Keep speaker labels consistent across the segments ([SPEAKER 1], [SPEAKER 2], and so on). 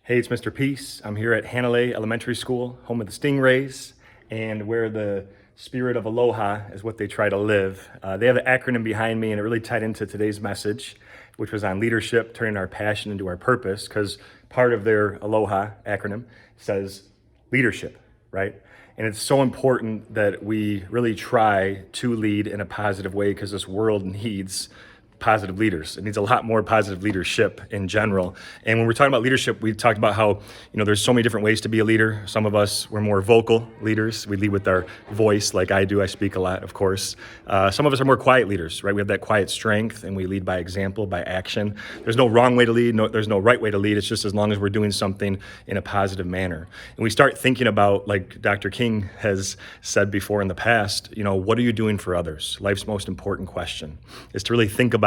[SPEAKER 1] Hey, it's Mr. Peace. I'm here at Hannalei Elementary School, home of the Stingrays, and where the spirit of aloha is what they try to live. They have an acronym behind me, and it really tied into today's message, which was on leadership, turning our passion into our purpose, because part of their aloha acronym says leadership, right? And it's so important that we really try to lead in a positive way because this world needs positive leaders. It needs a lot more positive leadership in general. And when we're talking about leadership, we talked about how, there's so many different ways to be a leader. Some of us, we're more vocal leaders. We lead with our voice like I do. I speak a lot, of course. Some of us are more quiet leaders, right? We have that quiet strength and we lead by example, by action. There's no wrong way to lead. There's no right way to lead. It's just as long as we're doing something in a positive manner. And we start thinking about, like Dr. King has said before in the past, what are you doing for others? Life's most important question is to really think about,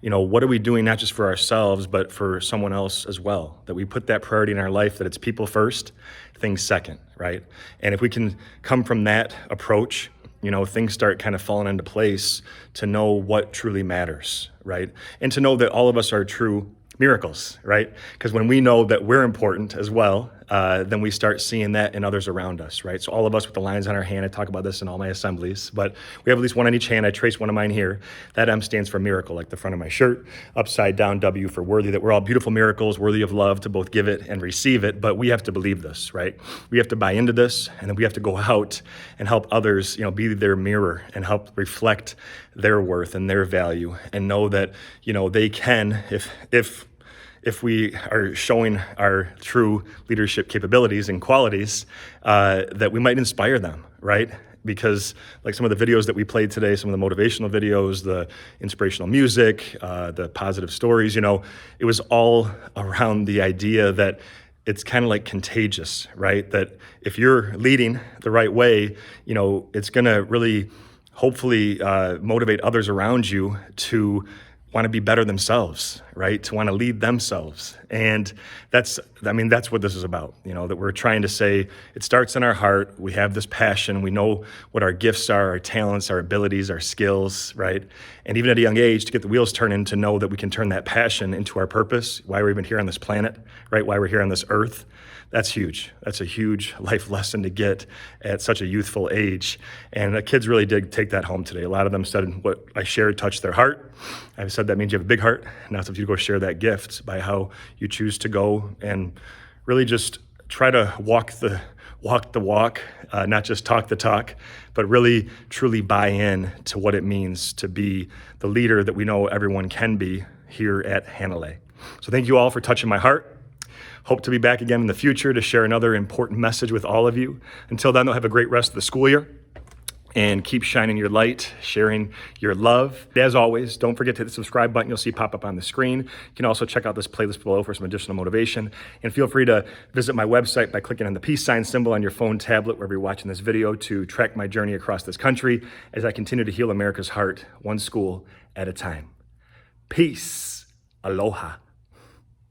[SPEAKER 1] what are we doing not just for ourselves, but for someone else as well, that we put that priority in our life, that it's people first, things second, right? And if we can come from that approach, things start kind of falling into place to know what truly matters, right? And to know that all of us are true miracles, right? Because when we know that we're important as well, then we start seeing that in others around us, right? So all of us with the lines on our hand, I talk about this in all my assemblies, but we have at least one on each hand. I trace one of mine here. That M stands for miracle, like the front of my shirt. Upside down, W for worthy, that we're all beautiful miracles, worthy of love to both give it and receive it, but we have to believe this, right? We have to buy into this, and then we have to go out and help others, be their mirror and help reflect their worth and their value and know that, they can, if we are showing our true leadership capabilities and qualities, that we might inspire them, right? Because like some of the videos that we played today, some of the motivational videos, the inspirational music, the positive stories, it was all around the idea that it's kind of like contagious, right? That if you're leading the right way, it's gonna really hopefully motivate others around you to want to be better themselves, right? To want to lead themselves. And that's what this is about, that we're trying to say it starts in our heart. We have this passion. We know what our gifts are, our talents, our abilities, our skills, right? And even at a young age, to get the wheels turning, to know that we can turn that passion into our purpose, why we're even here on this planet, right? Why we're here on this earth. That's huge. That's a huge life lesson to get at such a youthful age. And the kids really did take that home today. A lot of them said what I shared touched their heart. I've said that means you have a big heart. Now it's up to you to go share that gift by how you choose to go and really just try to walk the walk, not just talk the talk, but really truly buy in to what it means to be the leader that we know everyone can be here at Hannalei. So thank you all for touching my heart. Hope to be back again in the future to share another important message with all of you. Until then, though, have a great rest of the school year and keep shining your light, sharing your love. As always, don't forget to hit the subscribe button you'll see pop up on the screen. You can also check out this playlist below for some additional motivation. And feel free to visit my website by clicking on the peace sign symbol on your phone, tablet, wherever you're watching this video, to track my journey across this country as I continue to heal America's heart, one school at a time. Peace. Aloha.